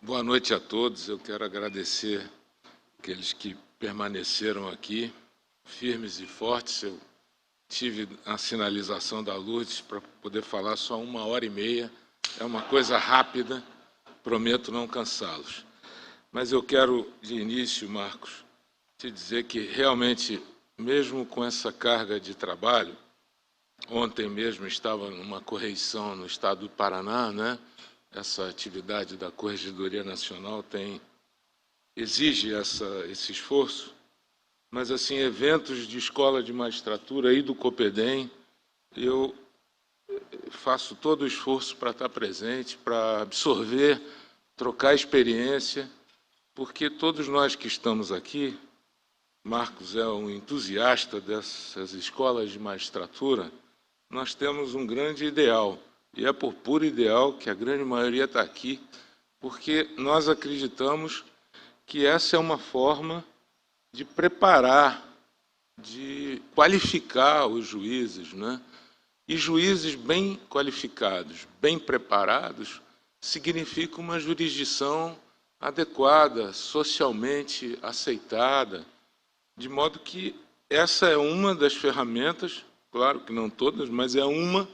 Boa noite a todos. Eu quero agradecer aqueles que permaneceram aqui, firmes e fortes. Eu tive a sinalização da Lourdes para poder falar só 1h30. É uma coisa rápida, prometo não cansá-los. Mas eu quero, de início, Marcos, te dizer que realmente, mesmo com essa carga de trabalho, ontem mesmo estava numa correição no estado do Paraná, né? Essa atividade da Corregedoria Nacional exige esse esforço, mas assim, eventos de escola de magistratura e do Copedem, eu faço todo o esforço para estar presente, para absorver, trocar experiência, porque todos nós que estamos aqui, Marcos é um entusiasta dessas escolas de magistratura, nós temos um grande ideal, e é por puro ideal que a grande maioria está aqui, porque nós acreditamos que essa é uma forma de preparar, de qualificar os juízes, né? E juízes bem qualificados, bem preparados, significa uma jurisdição adequada, socialmente aceitada, de modo que essa é uma das ferramentas, claro que não todas, mas é uma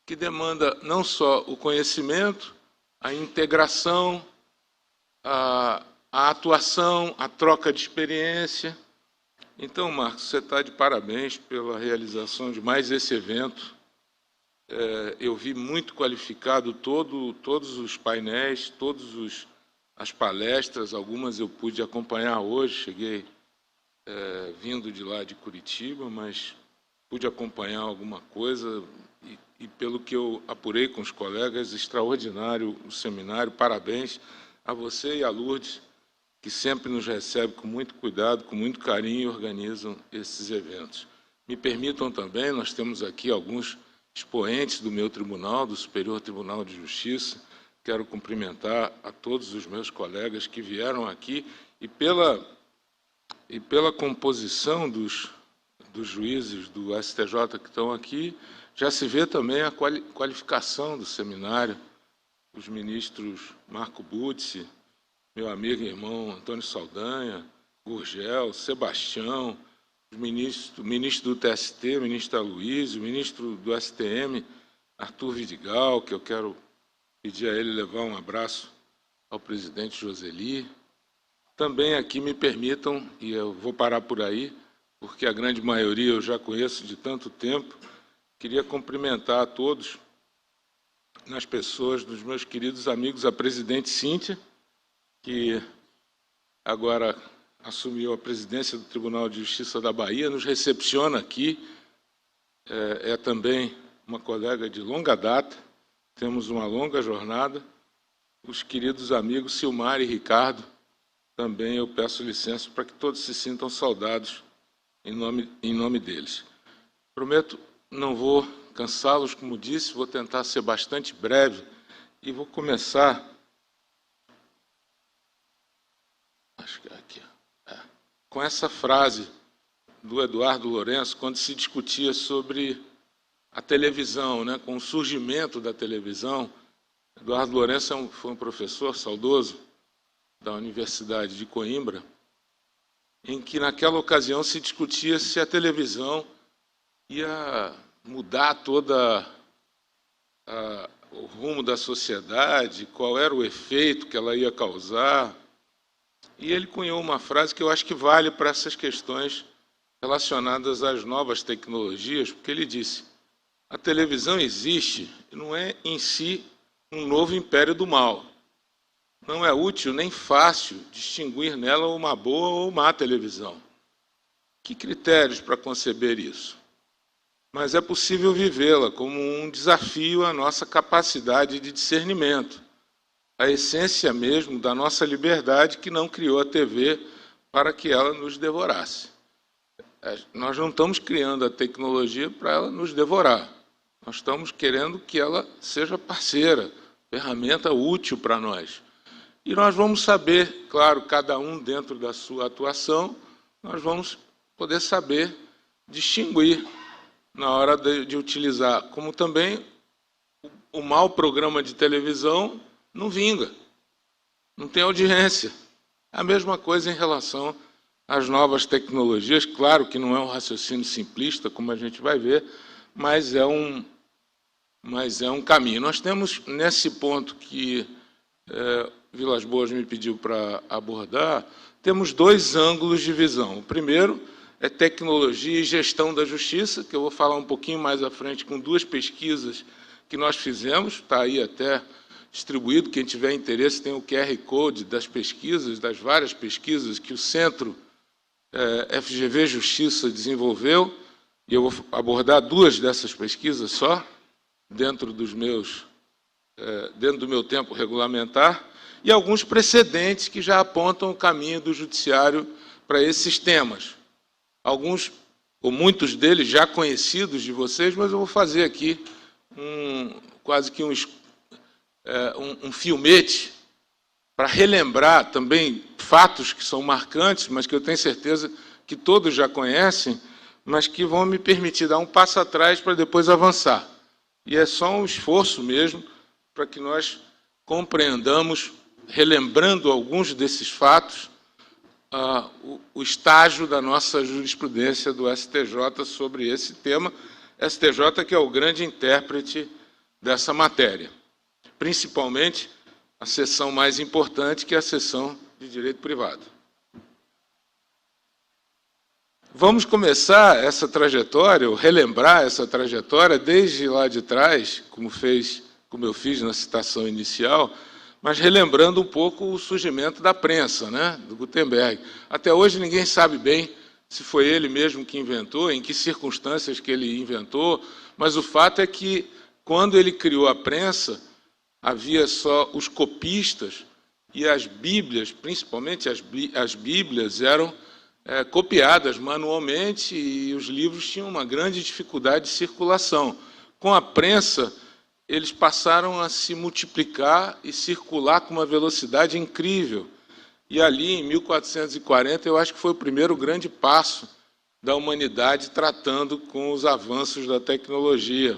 que demanda não só o conhecimento, a integração, a atuação, a troca de experiência. Então, Marcos, você está de parabéns pela realização de mais esse evento. Eu vi muito qualificado todos os painéis, as palestras, algumas eu pude acompanhar hoje, cheguei vindo de lá de Curitiba, mas pude acompanhar alguma coisa e pelo que eu apurei com os colegas, extraordinário o seminário, parabéns a você e a Lourdes, que sempre nos recebe com muito cuidado, com muito carinho e organizam esses eventos. Me permitam também, nós temos aqui alguns expoentes do meu tribunal, do Superior Tribunal de Justiça, quero cumprimentar a todos os meus colegas que vieram aqui e pela composição dos juízes do STJ que estão aqui, já se vê também a qualificação do seminário, os ministros Marco Butzi, meu amigo e irmão Antônio Saldanha, Gurgel, Sebastião, o ministro do TST, o ministro Aloysio, o ministro do STM, Arthur Vidigal, que eu quero pedir a ele levar um abraço ao presidente Joseli. Também aqui me permitam, e eu vou parar por aí, porque a grande maioria eu já conheço de tanto tempo, queria cumprimentar a todos, nas pessoas dos meus queridos amigos, a presidente Cíntia, que agora assumiu a presidência do Tribunal de Justiça da Bahia, nos recepciona aqui, é também uma colega de longa data, temos uma longa jornada, os queridos amigos Silmar e Ricardo, também eu peço licença para que todos se sintam saudados em nome deles. Prometo, não vou cansá-los, como disse, vou tentar ser bastante breve e vou começar, acho que é aqui, com essa frase do Eduardo Lourenço, quando se discutia sobre a televisão, né, com o surgimento da televisão. Eduardo Lourenço foi um professor saudoso da Universidade de Coimbra, em que naquela ocasião se discutia se a televisão ia mudar o rumo da sociedade, qual era o efeito que ela ia causar. E ele cunhou uma frase que eu acho que vale para essas questões relacionadas às novas tecnologias, porque ele disse: a televisão existe e não é em si um novo império do mal. Não é útil nem fácil distinguir nela uma boa ou má televisão. Que critérios para conceber isso? Mas é possível vivê-la como um desafio à nossa capacidade de discernimento, a essência mesmo da nossa liberdade, que não criou a TV para que ela nos devorasse. Nós não estamos criando a tecnologia para ela nos devorar. Nós estamos querendo que ela seja parceira, ferramenta útil para nós. E nós vamos saber, claro, cada um dentro da sua atuação, nós vamos poder saber distinguir na hora de utilizar, como também o mau programa de televisão não vinga. não tem audiência. A mesma coisa em relação às novas tecnologias. Claro que não é um raciocínio simplista, como a gente vai ver, mas é um caminho. Nós temos, nesse ponto que Vilas Boas me pediu para abordar, temos dois ângulos de visão. O primeiro é tecnologia e gestão da justiça, que eu vou falar um pouquinho mais à frente com duas pesquisas que nós fizemos, está aí até distribuído, quem tiver interesse tem o QR Code das pesquisas, das várias pesquisas que o Centro FGV Justiça desenvolveu, e eu vou abordar duas dessas pesquisas só, dentro do meu tempo regulamentar, e alguns precedentes que já apontam o caminho do judiciário para esses temas. Alguns, ou muitos deles, já conhecidos de vocês, mas eu vou fazer aqui quase que um filmete para relembrar também fatos que são marcantes, mas que eu tenho certeza que todos já conhecem, mas que vão me permitir dar um passo atrás para depois avançar. E é só um esforço mesmo para que nós compreendamos, relembrando alguns desses fatos, o estágio da nossa jurisprudência do STJ sobre esse tema, STJ que é o grande intérprete dessa matéria, principalmente a seção mais importante, que é a seção de direito privado. Vamos começar essa trajetória, ou relembrar essa trajetória, desde lá de trás, como eu fiz na citação inicial, mas relembrando um pouco o surgimento da prensa, né, do Gutenberg. Até hoje ninguém sabe bem se foi ele mesmo que inventou, em que circunstâncias que ele inventou, mas o fato é que, quando ele criou a prensa, havia só os copistas e as bíblias, principalmente as bíblias, eram copiadas manualmente e os livros tinham uma grande dificuldade de circulação. Com a prensa, eles passaram a se multiplicar e circular com uma velocidade incrível. E ali, em 1440, eu acho que foi o primeiro grande passo da humanidade tratando com os avanços da tecnologia.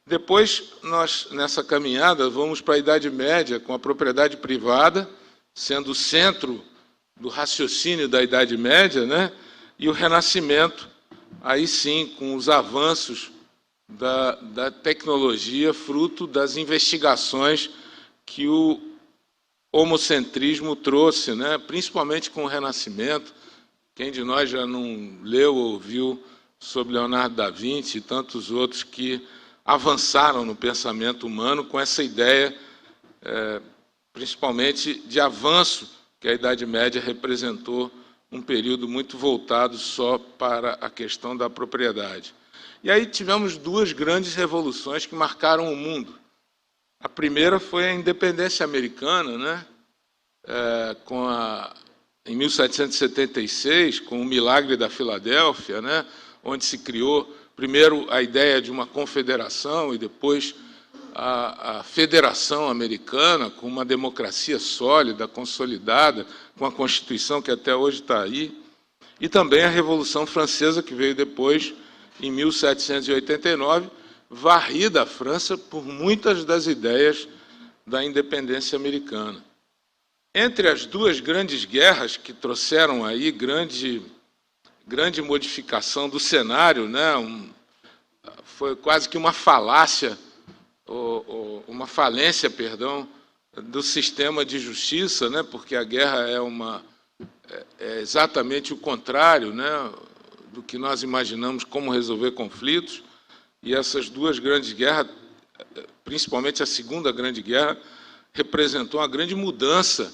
Depois, nós, nessa caminhada, vamos para a Idade Média, com a propriedade privada, sendo o centro do raciocínio da Idade Média, né? E o Renascimento, aí sim, com os avanços da tecnologia, fruto das investigações que o homocentrismo trouxe, né? Principalmente com o Renascimento. Quem de nós já não leu ou ouviu sobre Leonardo da Vinci e tantos outros que avançaram no pensamento humano com essa ideia, principalmente de avanço, que a Idade Média representou um período muito voltado só para a questão da propriedade. E aí tivemos duas grandes revoluções que marcaram o mundo. A primeira foi a independência americana, né? Em 1776, com o Milagre da Filadélfia, né? Onde se criou primeiro a ideia de uma confederação e depois a Federação Americana, com uma democracia sólida, consolidada, com a Constituição que até hoje está aí, e também a Revolução Francesa, que veio depois, em 1789, varrida a França por muitas das ideias da independência americana. Entre as duas grandes guerras que trouxeram aí grande modificação do cenário, né? Foi quase que uma falência, perdão, do sistema de justiça, né? Porque a guerra é exatamente o contrário, né? Do que nós imaginamos como resolver conflitos, e essas duas grandes guerras, principalmente a Segunda Grande Guerra, representou uma grande mudança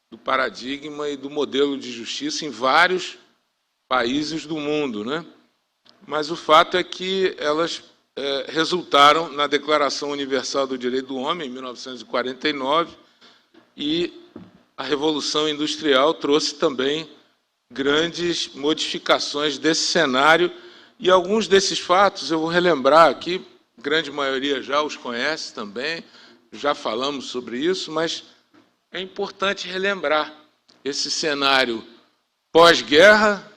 do paradigma e do modelo de justiça em vários países do mundo, né? Mas o fato é que elas resultaram na Declaração Universal do Direito do Homem, em 1949, e a Revolução Industrial trouxe também grandes modificações desse cenário, e alguns desses fatos eu vou relembrar aqui, grande maioria já os conhece também, já falamos sobre isso, mas é importante relembrar esse cenário pós-guerra,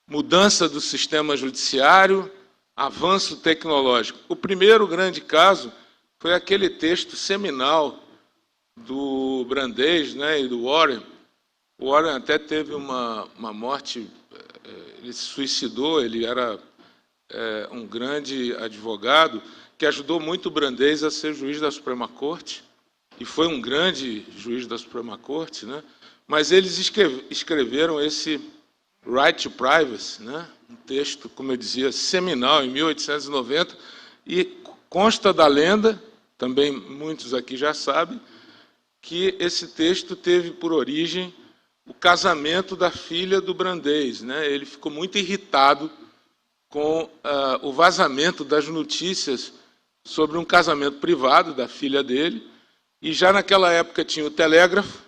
mudança do sistema judiciário, avanço tecnológico. O primeiro grande caso foi aquele texto seminal do Brandeis, né, e do Warren. O Warren até teve uma morte, ele se suicidou, ele era um grande advogado que ajudou muito o Brandeis a ser juiz da Suprema Corte, e foi um grande juiz da Suprema Corte, né? Mas eles escreveram esse Right to Privacy, né? Um texto, como eu dizia, seminal, em 1890, e consta da lenda, também muitos aqui já sabem, que esse texto teve por origem o casamento da filha do Brandeis, né? Ele ficou muito irritado com o vazamento das notícias sobre um casamento privado da filha dele, e já naquela época tinha o telégrafo,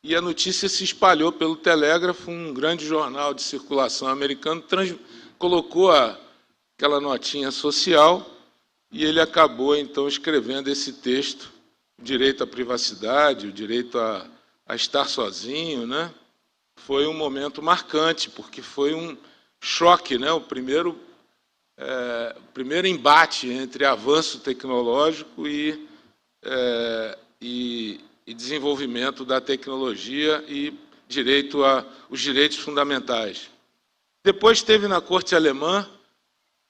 e a notícia se espalhou pelo telégrafo, um grande jornal de circulação americano colocou aquela notinha social, e ele acabou, então, escrevendo esse texto, o direito à privacidade, o direito a estar sozinho, né? Foi um momento marcante, porque foi um choque, né? O primeiro embate entre avanço tecnológico e desenvolvimento da tecnologia e os direitos fundamentais. Depois teve na Corte Alemã,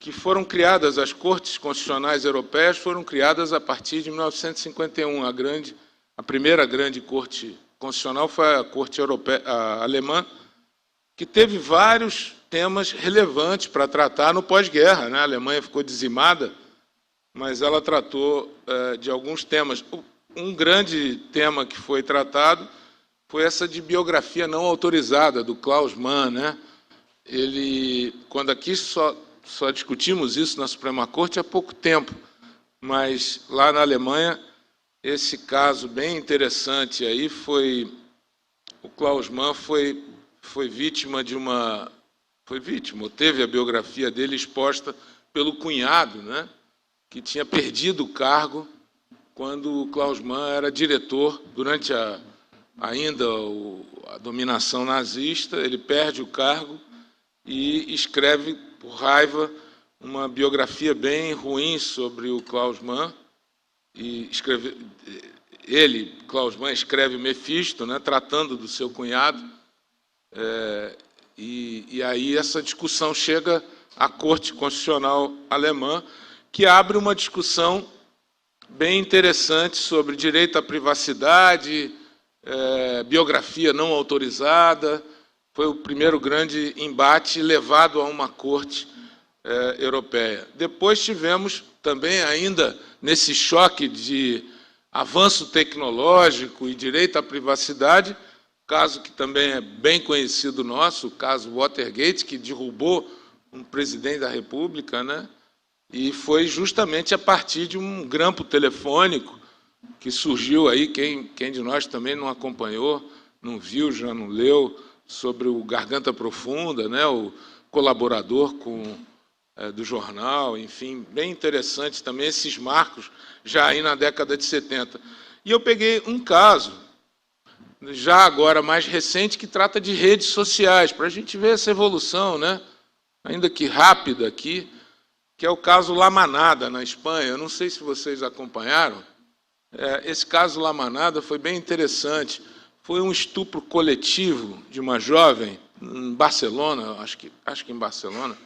que foram criadas, as Cortes Constitucionais Europeias foram criadas a partir de 1951. A primeira grande Corte Constitucional foi a Corte Alemã, que teve vários temas relevantes para tratar no pós-guerra, né? A Alemanha ficou dizimada, mas ela tratou de alguns temas. Um grande tema que foi tratado foi essa de biografia não autorizada, do Klaus Mann, né? Quando aqui só discutimos isso na Suprema Corte há pouco tempo, mas lá na Alemanha, esse caso bem interessante aí o Klaus Mann foi vítima teve a biografia dele exposta pelo cunhado, né, que tinha perdido o cargo quando o Klaus Mann era diretor, durante ainda a dominação nazista. Ele perde o cargo e escreve, por raiva, uma biografia bem ruim sobre o Klaus Mann. Klaus Mann, escreve Mefisto, né, tratando do seu cunhado. E aí essa discussão chega à Corte Constitucional Alemã, que abre uma discussão bem interessante sobre direito à privacidade, biografia não autorizada. Foi o primeiro grande embate levado a uma corte europeia. Depois tivemos também, ainda nesse choque de avanço tecnológico e direito à privacidade, caso que também é bem conhecido nosso, o caso Watergate, que derrubou um presidente da República, né? E foi justamente a partir de um grampo telefônico que surgiu aí, quem de nós também não acompanhou, não viu, já não leu, sobre o Garganta Profunda, né? O colaborador do jornal, enfim, bem interessante também esses marcos, já aí na década de 70. E eu peguei um caso, já agora mais recente, que trata de redes sociais, para a gente ver essa evolução, né? Ainda que rápida aqui, que é o caso La Manada, na Espanha. Eu não sei se vocês acompanharam. Esse caso La Manada foi bem interessante. Foi um estupro coletivo de uma jovem em Barcelona, acho que em Barcelona.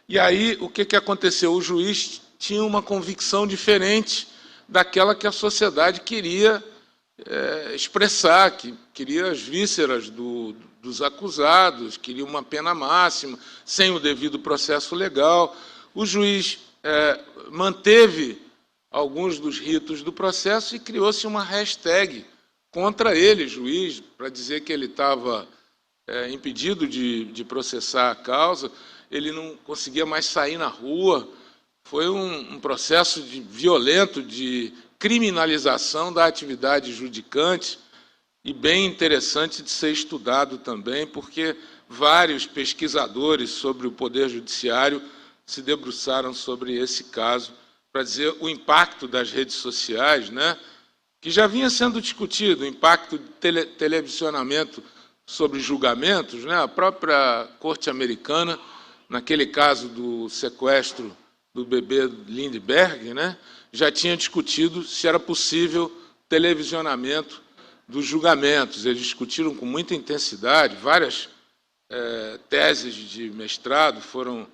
E aí, o que aconteceu? O juiz tinha uma convicção diferente daquela que a sociedade queria expressar, que queria as vísceras dos acusados, queria uma pena máxima, sem o devido processo legal. O juiz manteve alguns dos ritos do processo e criou-se uma hashtag contra ele, juiz, para dizer que ele estava impedido de processar a causa, ele não conseguia mais sair na rua. Foi um processo violento de criminalização da atividade judicante, e bem interessante de ser estudado também, porque vários pesquisadores sobre o Poder Judiciário se debruçaram sobre esse caso, para dizer o impacto das redes sociais, né, que já vinha sendo discutido, o impacto de televisionamento sobre julgamentos, né, a própria Corte Americana, naquele caso do sequestro do bebê Lindbergh, né, já tinha discutido se era possível televisionamento dos julgamentos. Eles discutiram com muita intensidade, várias teses de mestrado foram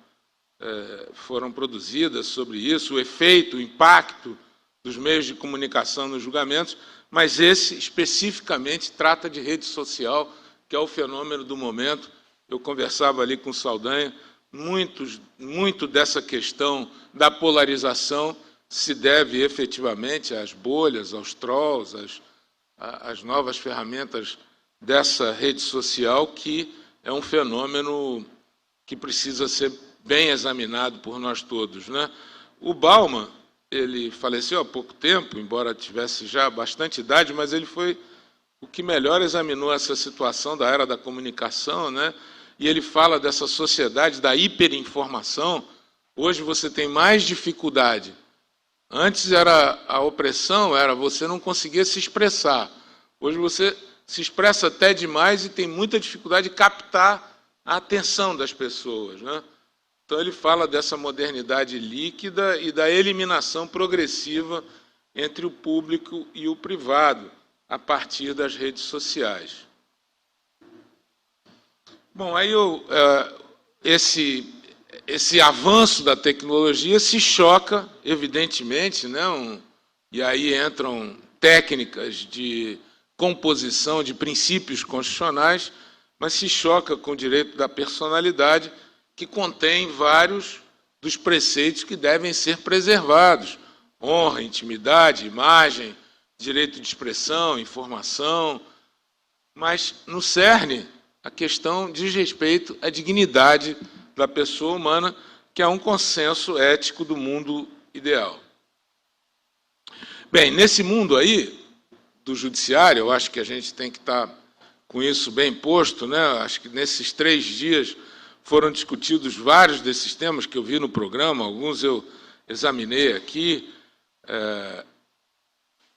produzidas sobre isso, o efeito, o impacto dos meios de comunicação nos julgamentos, mas esse especificamente trata de rede social, que é o fenômeno do momento. Eu conversava ali com o Saldanha, muito dessa questão da polarização se deve efetivamente às bolhas, aos trolls, às novas ferramentas dessa rede social, que é um fenômeno que precisa ser bem examinado por nós todos, né? O Bauman, ele faleceu há pouco tempo, embora tivesse já bastante idade, mas ele foi o que melhor examinou essa situação da era da comunicação, né? E ele fala dessa sociedade da hiperinformação. Hoje você tem mais dificuldade. Antes a opressão era você não conseguia se expressar. Hoje você se expressa até demais e tem muita dificuldade de captar a atenção das pessoas, né? Então ele fala dessa modernidade líquida e da eliminação progressiva entre o público e o privado, a partir das redes sociais. Bom, aí esse avanço da tecnologia se choca, evidentemente, né? E aí entram técnicas de composição de princípios constitucionais, mas se choca com o direito da personalidade, que contém vários dos preceitos que devem ser preservados: honra, intimidade, imagem, direito de expressão, informação. Mas, no cerne, a questão diz respeito à dignidade da pessoa humana, que é um consenso ético do mundo ideal. Bem, nesse mundo aí do judiciário, eu acho que a gente tem que estar com isso bem posto, né? Acho que nesses 3 dias foram discutidos vários desses temas que eu vi no programa, alguns eu examinei aqui,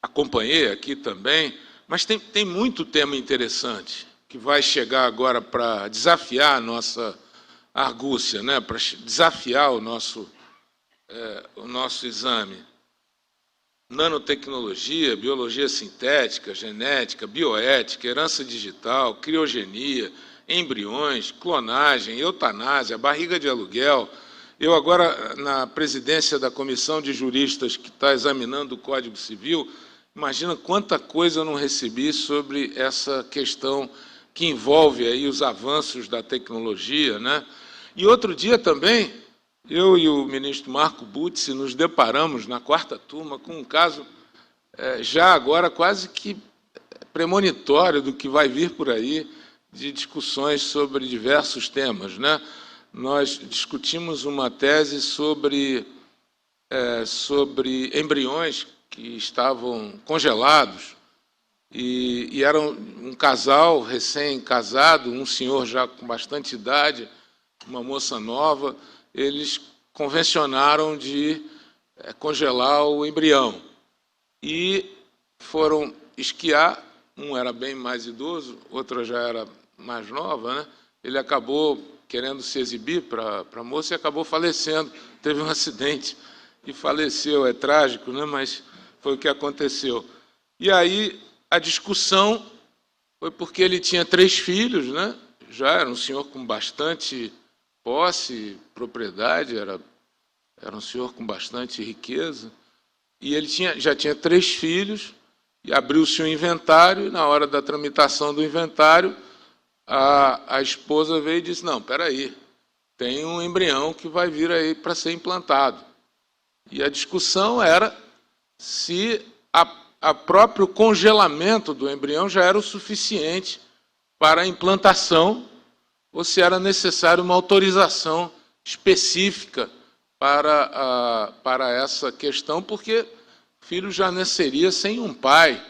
acompanhei aqui também, mas tem muito tema interessante que vai chegar agora para desafiar a nossa argúcia, né? Para desafiar o nosso exame. Nanotecnologia, biologia sintética, genética, bioética, herança digital, criogenia, embriões, clonagem, eutanásia, barriga de aluguel. Eu agora, na presidência da comissão de juristas que está examinando o Código Civil, imagina quanta coisa eu não recebi sobre essa questão que envolve aí os avanços da tecnologia, né? E outro dia também, eu e o ministro Marco Butzi nos deparamos na 4ª turma com um caso já agora quase que premonitório do que vai vir por aí, de discussões sobre diversos temas, né? Nós discutimos uma tese sobre embriões que estavam congelados e era um casal recém-casado, um senhor já com bastante idade, uma moça nova. Eles convencionaram de congelar o embrião e foram esquiar. Um era bem mais idoso, outra já era mais nova, né? Ele acabou querendo se exibir para a moça e acabou falecendo. Teve um acidente e faleceu. É trágico, né? Mas foi o que aconteceu. E aí a discussão foi porque ele tinha 3 filhos, né? Já era um senhor com bastante posse, propriedade, era um senhor com bastante riqueza, e ele já tinha 3 filhos, e abriu-se um inventário, e na hora da tramitação do inventário, a esposa veio e disse: não, espera aí, tem um embrião que vai vir aí para ser implantado. E a discussão era se a próprio congelamento do embrião já era o suficiente para a implantação, ou se era necessário uma autorização específica para essa questão, porque o filho já nasceria sem um pai.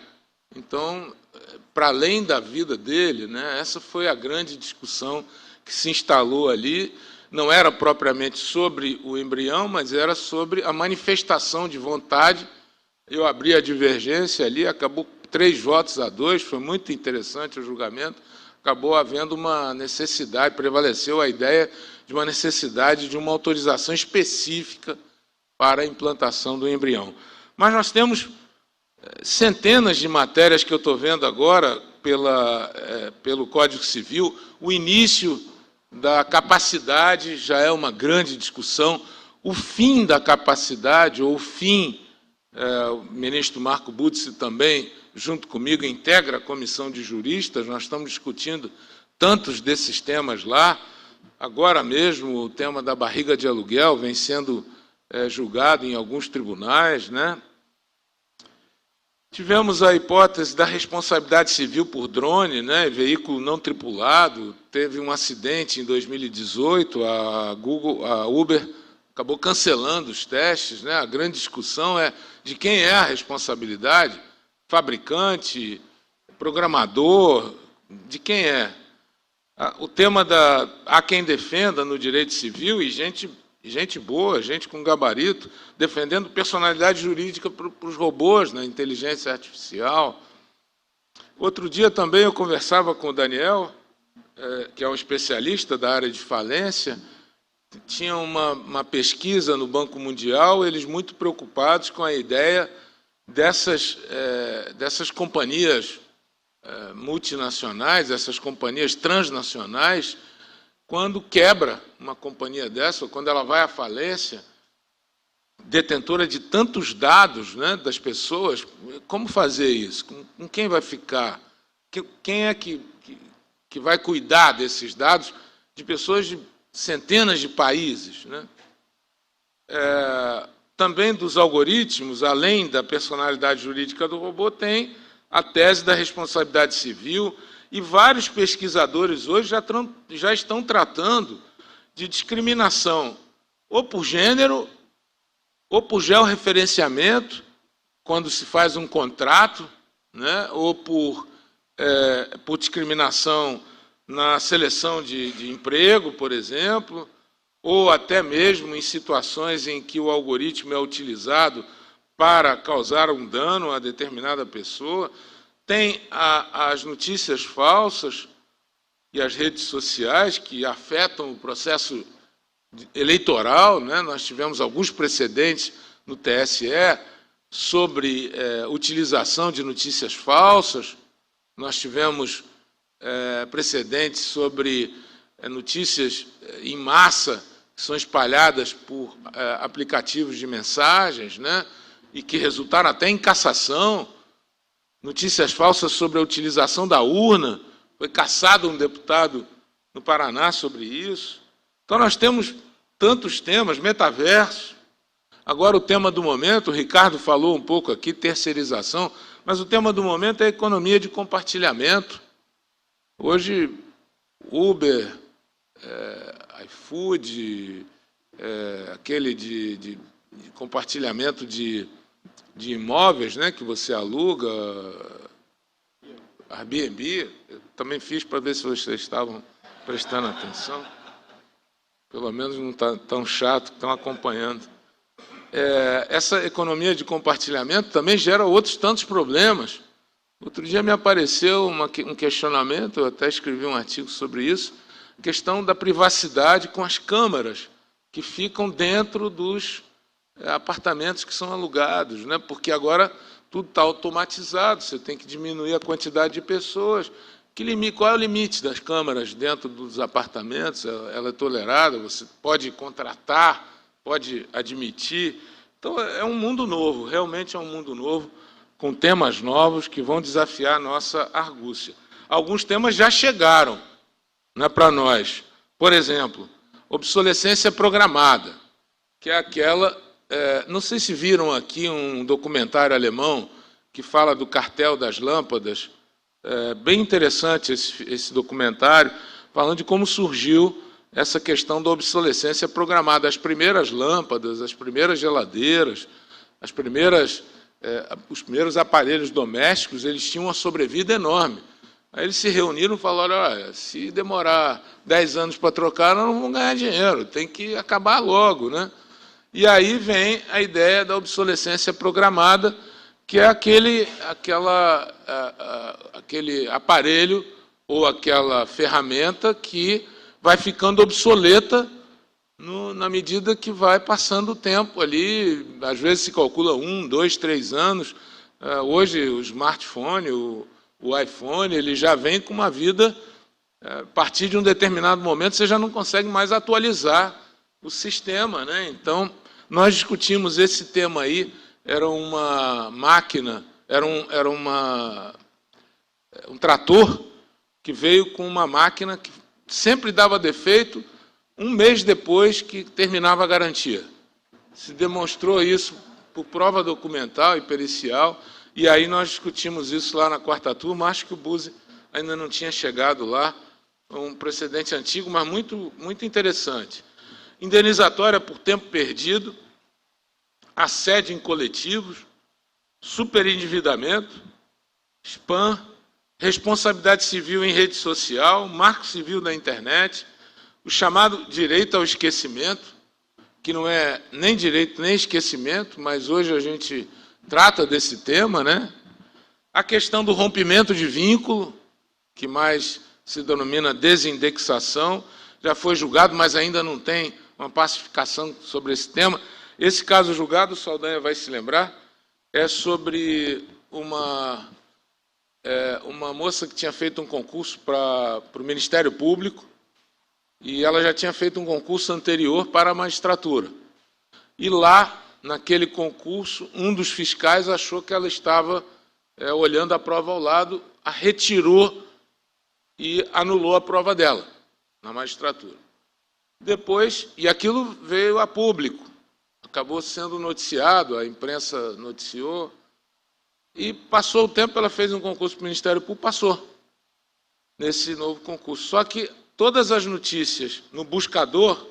Então, para além da vida dele, né, essa foi a grande discussão que se instalou ali. Não era propriamente sobre o embrião, mas era sobre a manifestação de vontade. Eu abri a divergência ali, acabou 3-2, foi muito interessante o julgamento. Acabou havendo uma necessidade, prevaleceu a ideia de uma necessidade de uma autorização específica para a implantação do embrião. Mas nós temos centenas de matérias que eu estou vendo agora pelo Código Civil. O início da capacidade já é uma grande discussão. O fim da capacidade, ou o fim, o ministro Marco Butzi também, junto comigo, integra a comissão de juristas. Nós estamos discutindo tantos desses temas lá. Agora mesmo, o tema da barriga de aluguel vem sendo julgado em alguns tribunais, né? Tivemos a hipótese da responsabilidade civil por drone, né? Veículo não tripulado. Teve um acidente em 2018, a Uber acabou cancelando os testes, né? A grande discussão é de quem é a responsabilidade, fabricante, programador, de quem é. O tema há quem defenda no direito civil, e gente boa, gente com gabarito, defendendo personalidade jurídica para os robôs na inteligência artificial. Outro dia também eu conversava com o Daniel, que é um especialista da área de falência. Tinha uma pesquisa no Banco Mundial, eles muito preocupados com a ideia dessas companhias multinacionais, essas companhias transnacionais. Quando quebra uma companhia dessa, ou quando ela vai à falência, detentora de tantos dados, né, das pessoas, como fazer isso? Com quem vai ficar? Quem é que vai cuidar desses dados de pessoas de centenas de países, né? Também dos algoritmos, além da personalidade jurídica do robô, tem a tese da responsabilidade civil. E vários pesquisadores hoje já estão tratando de discriminação, ou por gênero, ou por georreferenciamento, quando se faz um contrato, né, ou por discriminação na seleção de emprego, por exemplo, ou até mesmo em situações em que o algoritmo é utilizado para causar um dano a determinada pessoa. Tem as notícias falsas e as redes sociais que afetam o processo eleitoral, né? Nós tivemos alguns precedentes no TSE sobre utilização de notícias falsas. Nós tivemos precedentes sobre notícias em massa que são espalhadas por aplicativos de mensagens, né? E que resultaram até em cassação. Notícias falsas sobre a utilização da urna. Foi cassado um deputado no Paraná sobre isso. Então, nós temos tantos temas, metaverso. Agora, o tema do momento, o Ricardo falou um pouco aqui, terceirização, mas o tema do momento é a economia de compartilhamento. Hoje, Uber, iFood, aquele de compartilhamento de imóveis, né, que você aluga, Airbnb, eu também fiz para ver se vocês estavam prestando atenção. Pelo menos não está tão chato, estão acompanhando. Essa economia de compartilhamento também gera outros tantos problemas. Outro dia me apareceu um questionamento, eu até escrevi um artigo sobre isso, a questão da privacidade com as câmaras que ficam dentro dos apartamentos que são alugados, né? Porque agora tudo está automatizado, você tem que diminuir a quantidade de pessoas. Qual é o limite das câmaras dentro dos apartamentos? Ela é tolerada? Você pode contratar, pode admitir. Então, é um mundo novo, realmente é um mundo novo, com temas novos que vão desafiar a nossa argúcia. Alguns temas já chegaram, né, para nós. Por exemplo, obsolescência programada, que é aquela... não sei se viram aqui um documentário alemão que fala do cartel das lâmpadas. Bem interessante esse documentário, falando de como surgiu essa questão da obsolescência programada. As primeiras lâmpadas, as primeiras geladeiras, os primeiros aparelhos domésticos, eles tinham uma sobrevida enorme. Aí eles se reuniram e falaram: olha, se demorar 10 anos para trocar, nós não vamos ganhar dinheiro, tem que acabar logo, né? E aí vem a ideia da obsolescência programada, que é aquele aparelho ou aquela ferramenta que vai ficando obsoleta na medida que vai passando o tempo ali. Às vezes se calcula 1, 2, 3 anos. Hoje, o smartphone, o iPhone, ele já vem com uma vida, a partir de um determinado momento, você já não consegue mais atualizar o sistema, né? Então, nós discutimos esse tema aí, era uma máquina, era um trator que veio com uma máquina que sempre dava defeito, um mês depois que terminava a garantia. Se demonstrou isso por prova documental e pericial, e aí nós discutimos isso lá na quarta turma. Acho que o Buzzi ainda não tinha chegado lá, um precedente antigo, mas muito, muito interessante. Indenizatória por tempo perdido, assédio em coletivos, superendividamento, spam, responsabilidade civil em rede social, marco civil da internet, o chamado direito ao esquecimento, que não é nem direito nem esquecimento, mas hoje a gente trata desse tema, né? A questão do rompimento de vínculo, que mais se denomina desindexação, já foi julgado, mas ainda não tem uma pacificação sobre esse tema. Esse caso julgado, o Saldanha vai se lembrar, é sobre uma moça que tinha feito um concurso para o Ministério Público, e ela já tinha feito um concurso anterior para a magistratura. E lá, naquele concurso, um dos fiscais achou que ela estava olhando a prova ao lado, a retirou e anulou a prova dela, na magistratura. Depois, e aquilo veio a público, acabou sendo noticiado, a imprensa noticiou, e passou o tempo, ela fez um concurso para o Ministério Público, passou nesse novo concurso. Só que todas as notícias no buscador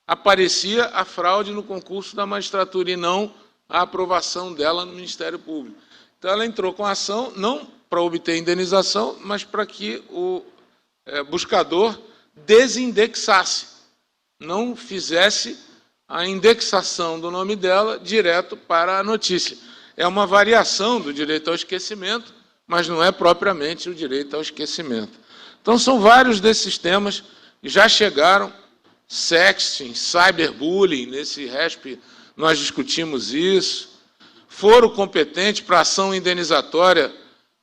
aparecia a fraude no concurso da magistratura e não a aprovação dela no Ministério Público. Então ela entrou com a ação, não para obter indenização, mas para que o buscador desindexasse, não fizesse a indexação do nome dela direto para a notícia. É uma variação do direito ao esquecimento, mas não é propriamente o direito ao esquecimento. Então, são vários desses temas que já chegaram, sexting, cyberbullying, nesse RESP nós discutimos isso, foro competente para ação indenizatória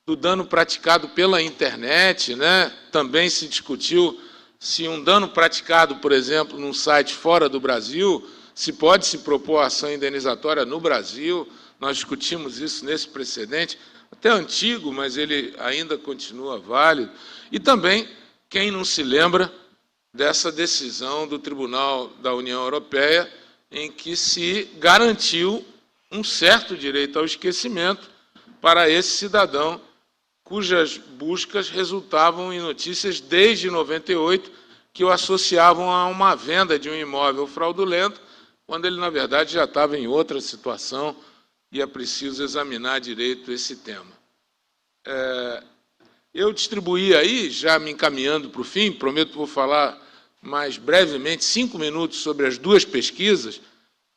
do dano praticado pela internet, né? Também se discutiu se um dano praticado, por exemplo, num site fora do Brasil, se pode se propor ação indenizatória no Brasil. Nós discutimos isso nesse precedente, até antigo, mas ele ainda continua válido. E também, quem não se lembra dessa decisão do Tribunal da União Europeia, em que se garantiu um certo direito ao esquecimento para esse cidadão, cujas buscas resultavam em notícias desde 98, que o associavam a uma venda de um imóvel fraudulento, quando ele, na verdade, já estava em outra situação, e é preciso examinar direito esse tema. Eu distribuí aí, já me encaminhando para o fim, prometo que vou falar mais brevemente, 5 minutos sobre as duas pesquisas,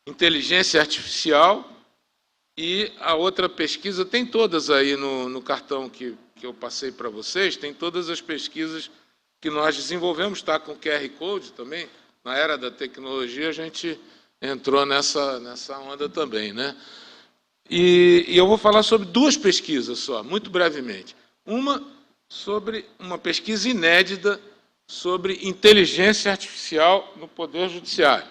inteligência artificial e a outra pesquisa, tem todas aí no cartão que eu passei para vocês, tem todas as pesquisas que nós desenvolvemos, está com QR Code também, na era da tecnologia a gente entrou nessa onda também, né? E eu vou falar sobre duas pesquisas só, muito brevemente. Uma sobre uma pesquisa inédita sobre inteligência artificial no Poder Judiciário.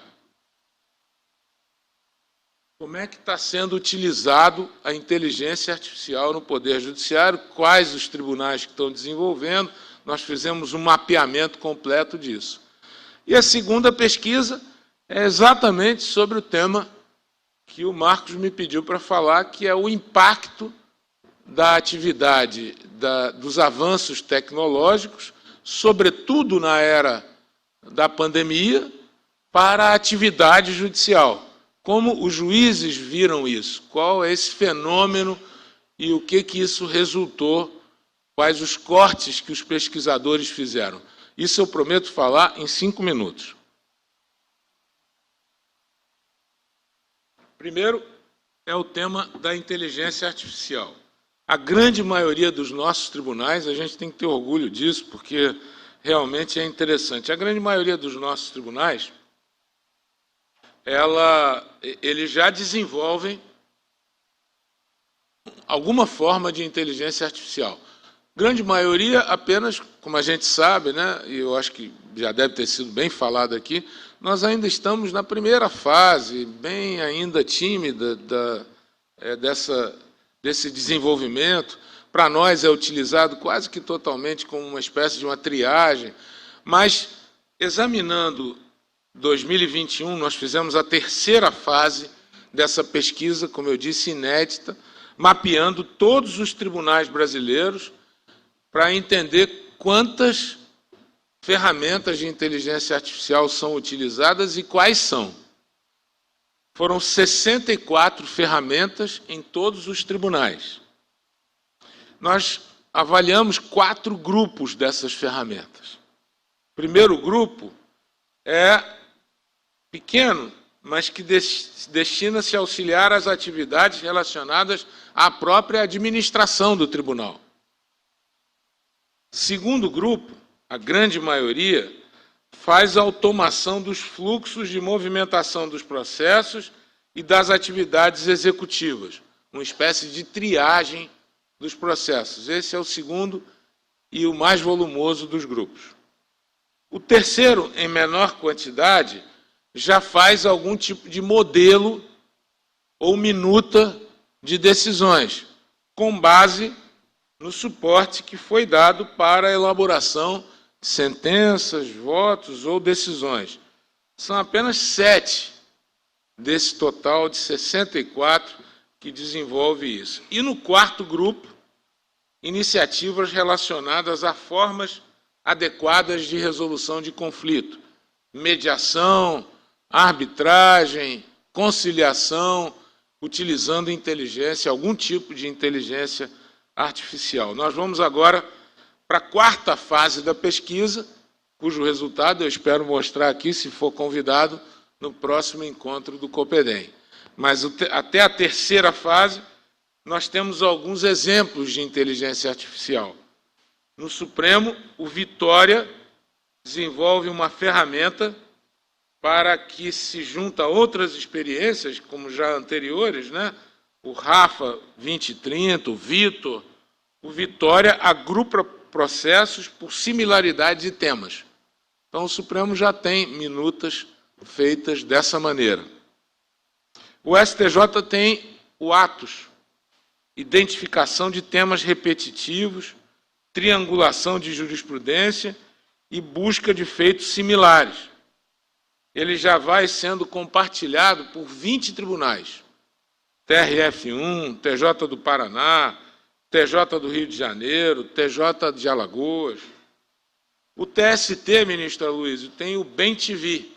Como é que está sendo utilizado a inteligência artificial no Poder Judiciário, quais os tribunais que estão desenvolvendo, nós fizemos um mapeamento completo disso. E a segunda pesquisa é exatamente sobre o tema que o Marcos me pediu para falar, que é o impacto da atividade dos avanços tecnológicos, sobretudo na era da pandemia, para a atividade judicial. Como os juízes viram isso? Qual é esse fenômeno e o que isso resultou? Quais os cortes que os pesquisadores fizeram? Isso eu prometo falar em 5 minutos. Primeiro é o tema da inteligência artificial. A grande maioria dos nossos tribunais, a gente tem que ter orgulho disso, porque realmente é interessante. A grande maioria dos nossos tribunais, eles já desenvolvem alguma forma de inteligência artificial. Grande maioria apenas, como a gente sabe, né, e eu acho que já deve ter sido bem falado aqui, nós ainda estamos na primeira fase, bem ainda tímida, desse desenvolvimento. Para nós é utilizado quase que totalmente como uma espécie de uma triagem, mas, examinando 2021, nós fizemos a terceira fase dessa pesquisa, como eu disse, inédita, mapeando todos os tribunais brasileiros para entender quantas ferramentas de inteligência artificial são utilizadas e quais são. Foram 64 ferramentas em todos os tribunais. Nós avaliamos 4 grupos dessas ferramentas. O primeiro grupo é pequeno, mas que destina-se a auxiliar as atividades relacionadas à própria administração do tribunal. Segundo grupo, a grande maioria, faz a automação dos fluxos de movimentação dos processos e das atividades executivas, uma espécie de triagem dos processos. Esse é o segundo e o mais volumoso dos grupos. O terceiro, em menor quantidade, já faz algum tipo de modelo ou minuta de decisões, com base no suporte que foi dado para a elaboração de sentenças, votos ou decisões. São apenas 7 desse total de 64 que desenvolve isso. E no quarto grupo, iniciativas relacionadas a formas adequadas de resolução de conflito, mediação, arbitragem, conciliação, utilizando inteligência, algum tipo de inteligência artificial. Nós vamos agora para a quarta fase da pesquisa, cujo resultado eu espero mostrar aqui, se for convidado, no próximo encontro do Copedem. Mas até a terceira fase, nós temos alguns exemplos de inteligência artificial. No Supremo, o Vitória desenvolve uma ferramenta para que se junta a outras experiências, como já anteriores, né? O Rafa 2030, o Vitor, o Vitória agrupa processos por similaridade de temas. Então, o Supremo já tem minutas feitas dessa maneira. O STJ tem o Atos, identificação de temas repetitivos, triangulação de jurisprudência e busca de feitos similares. Ele já vai sendo compartilhado por 20 tribunais. TRF1, TJ do Paraná, TJ do Rio de Janeiro, TJ de Alagoas. O TST, ministro Aloysio, tem o BEM-TV,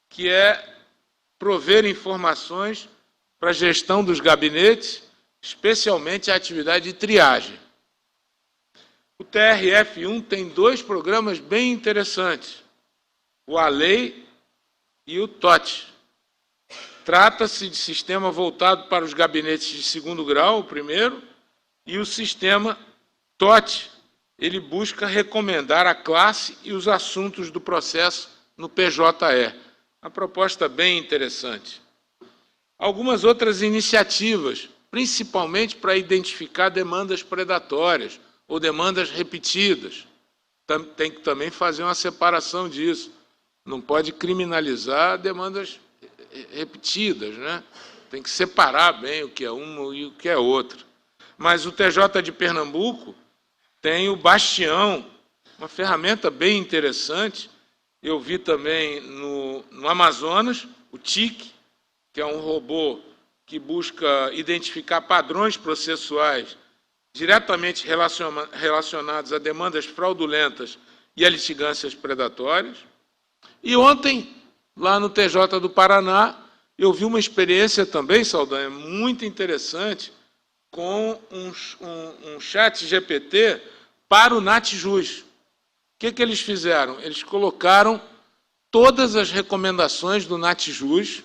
que é prover informações para a gestão dos gabinetes, especialmente a atividade de triagem. O TRF1 tem 2 programas bem interessantes, o ALEI e o TOT. Trata-se de sistema voltado para os gabinetes de segundo grau, o primeiro, e o sistema TOT, ele busca recomendar a classe e os assuntos do processo no PJE. Uma proposta bem interessante. Algumas outras iniciativas, principalmente para identificar demandas predatórias ou demandas repetidas. Tem que também fazer uma separação disso. Não pode criminalizar demandas repetidas, né? Tem que separar bem o que é uma e o que é outra. Mas o TJ de Pernambuco tem o Bastião, uma ferramenta bem interessante. Eu vi também no Amazonas, o TIC, que é um robô que busca identificar padrões processuais diretamente relacionados a demandas fraudulentas e a litigâncias predatórias. E ontem, lá no TJ do Paraná, eu vi uma experiência também, Saldanha, muito interessante, com um chat GPT para o NatJus. O que eles fizeram? Eles colocaram todas as recomendações do NatJus,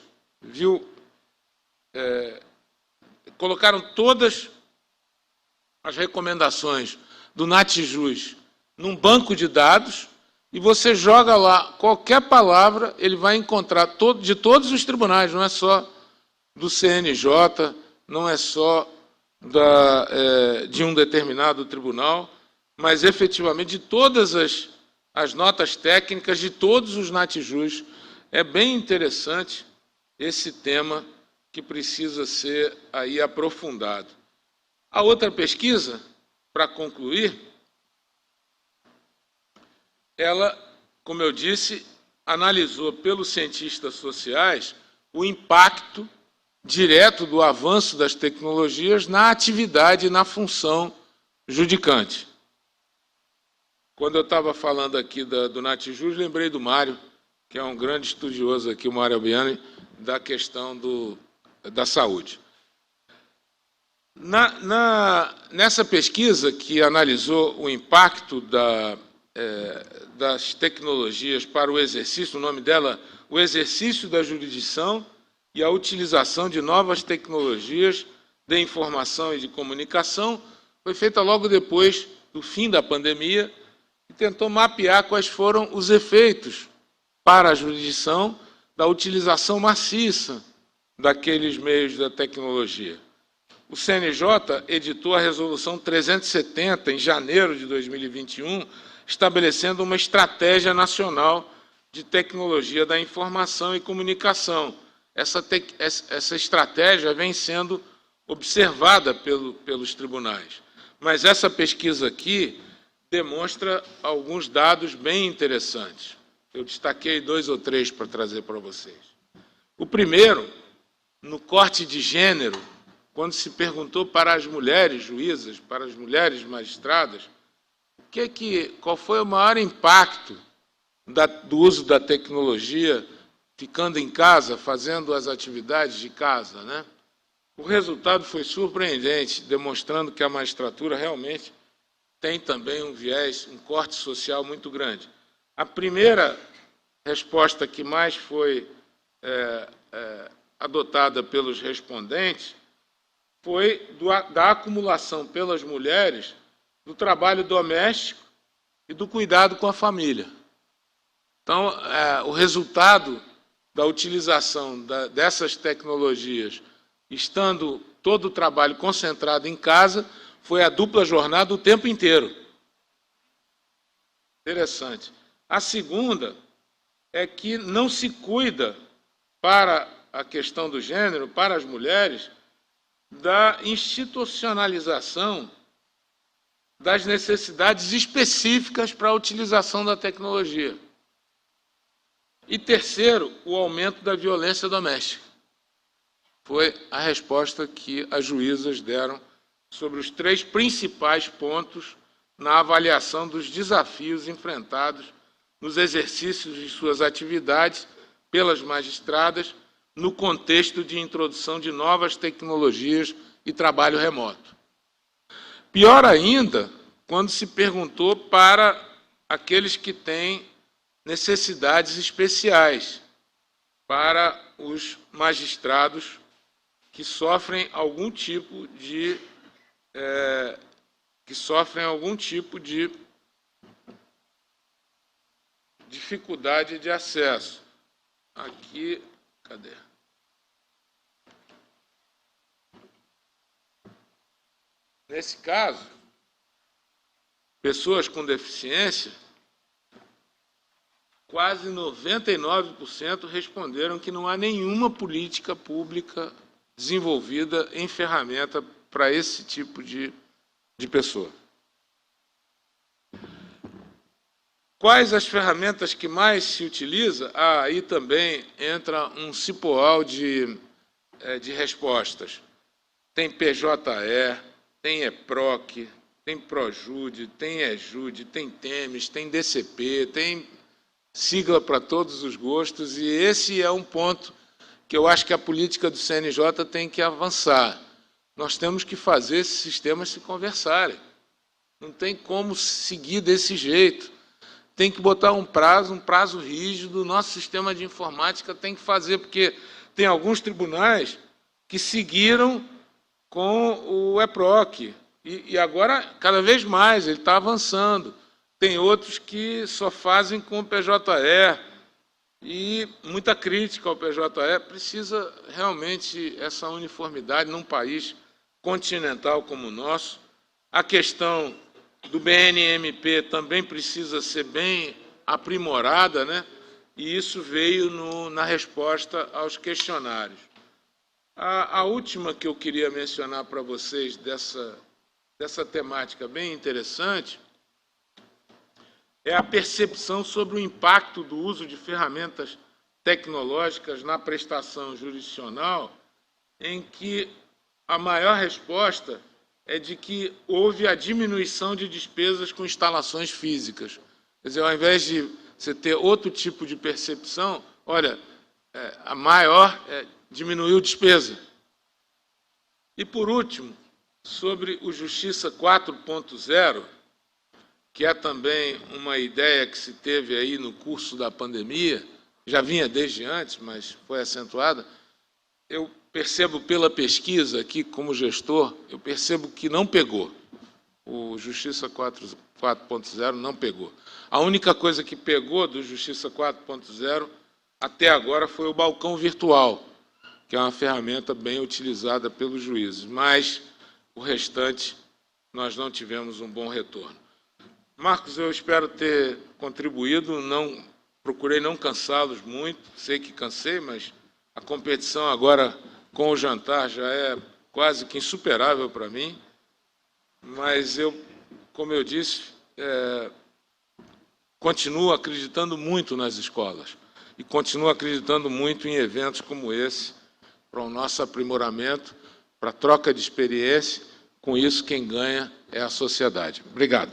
colocaram todas as recomendações do NatJus num banco de dados e você joga lá qualquer palavra, ele vai encontrar de todos os tribunais, não é só do CNJ, não é só de um determinado tribunal, mas efetivamente de todas as notas técnicas de todos os natijus. É bem interessante esse tema que precisa ser aí aprofundado. A outra pesquisa, para concluir, ela, como eu disse, analisou pelos cientistas sociais o impacto direto do avanço das tecnologias na atividade e na função judicante. Quando eu estava falando aqui do Natijus, lembrei do Mário, que é um grande estudioso aqui, o Mário Albiani, da questão da saúde. Nessa pesquisa que analisou o impacto das tecnologias para o exercício, o nome dela, o exercício da jurisdição e a utilização de novas tecnologias de informação e de comunicação, foi feita logo depois do fim da pandemia e tentou mapear quais foram os efeitos para a jurisdição da utilização maciça daqueles meios da tecnologia. O CNJ editou a Resolução 370, em janeiro de 2021, estabelecendo uma estratégia nacional de tecnologia da informação e comunicação. Essa estratégia vem sendo observada pelos tribunais. Mas essa pesquisa aqui demonstra alguns dados bem interessantes. Eu destaquei 2 ou 3 para trazer para vocês. O primeiro, no corte de gênero, quando se perguntou para as mulheres juízas, para as mulheres magistradas, qual foi o maior impacto do uso da tecnologia, ficando em casa, fazendo as atividades de casa, né? O resultado foi surpreendente, demonstrando que a magistratura realmente tem também um viés, um corte social muito grande. A primeira resposta que mais foi adotada pelos respondentes foi da acumulação pelas mulheres do trabalho doméstico e do cuidado com a família. Então, o resultado da utilização dessas tecnologias, estando todo o trabalho concentrado em casa, foi a dupla jornada o tempo inteiro. Interessante. A segunda é que não se cuida, para a questão do gênero, para as mulheres, da institucionalização das necessidades específicas para a utilização da tecnologia. E terceiro, o aumento da violência doméstica. Foi a resposta que as juízas deram sobre os 3 principais pontos na avaliação dos desafios enfrentados nos exercícios de suas atividades pelas magistradas no contexto de introdução de novas tecnologias e trabalho remoto. Pior ainda, quando se perguntou para aqueles que têm necessidades especiais, para os magistrados que sofrem algum tipo de dificuldade de acesso. Aqui, cadê? Nesse caso, pessoas com deficiência, quase 99% responderam que não há nenhuma política pública desenvolvida em ferramenta para esse tipo de pessoa. Quais as ferramentas que mais se utiliza? Aí também entra um cipoal de respostas. Tem PJE, tem EPROC, tem PROJUDE, tem EJUDE, tem TEMES, tem DCP, tem sigla para todos os gostos, e esse é um ponto que eu acho que a política do CNJ tem que avançar. Nós temos que fazer esses sistemas se conversarem. Não tem como seguir desse jeito. Tem que botar um prazo rígido, o nosso sistema de informática tem que fazer, porque tem alguns tribunais que seguiram com o EPROC, e agora, cada vez mais, ele está avançando. Tem outros que só fazem com o PJE, e muita crítica ao PJE. Precisa realmente essa uniformidade num país continental como o nosso. A questão do BNMP também precisa ser bem aprimorada, né? E isso veio na resposta aos questionários. A última que eu queria mencionar para vocês dessa temática bem interessante é a percepção sobre o impacto do uso de ferramentas tecnológicas na prestação jurisdicional, em que a maior resposta é de que houve a diminuição de despesas com instalações físicas. Quer dizer, ao invés de você ter outro tipo de percepção, olha, a maior diminuiu despesa. E, por último, sobre o Justiça 4.0, que é também uma ideia que se teve aí no curso da pandemia, já vinha desde antes, mas foi acentuada, eu percebo pela pesquisa aqui, como gestor, eu percebo que não pegou. O Justiça 4.0 não pegou. A única coisa que pegou do Justiça 4.0 até agora foi o balcão virtual, que é uma ferramenta bem utilizada pelos juízes, mas o restante nós não tivemos um bom retorno. Marcos, eu espero ter contribuído, procurei não cansá-los muito, sei que cansei, mas a competição agora com o jantar já é quase que insuperável para mim, mas eu, como eu disse, continuo acreditando muito nas escolas e continuo acreditando muito em eventos como esse para o nosso aprimoramento, para a troca de experiência. Com isso, quem ganha é a sociedade. Obrigado.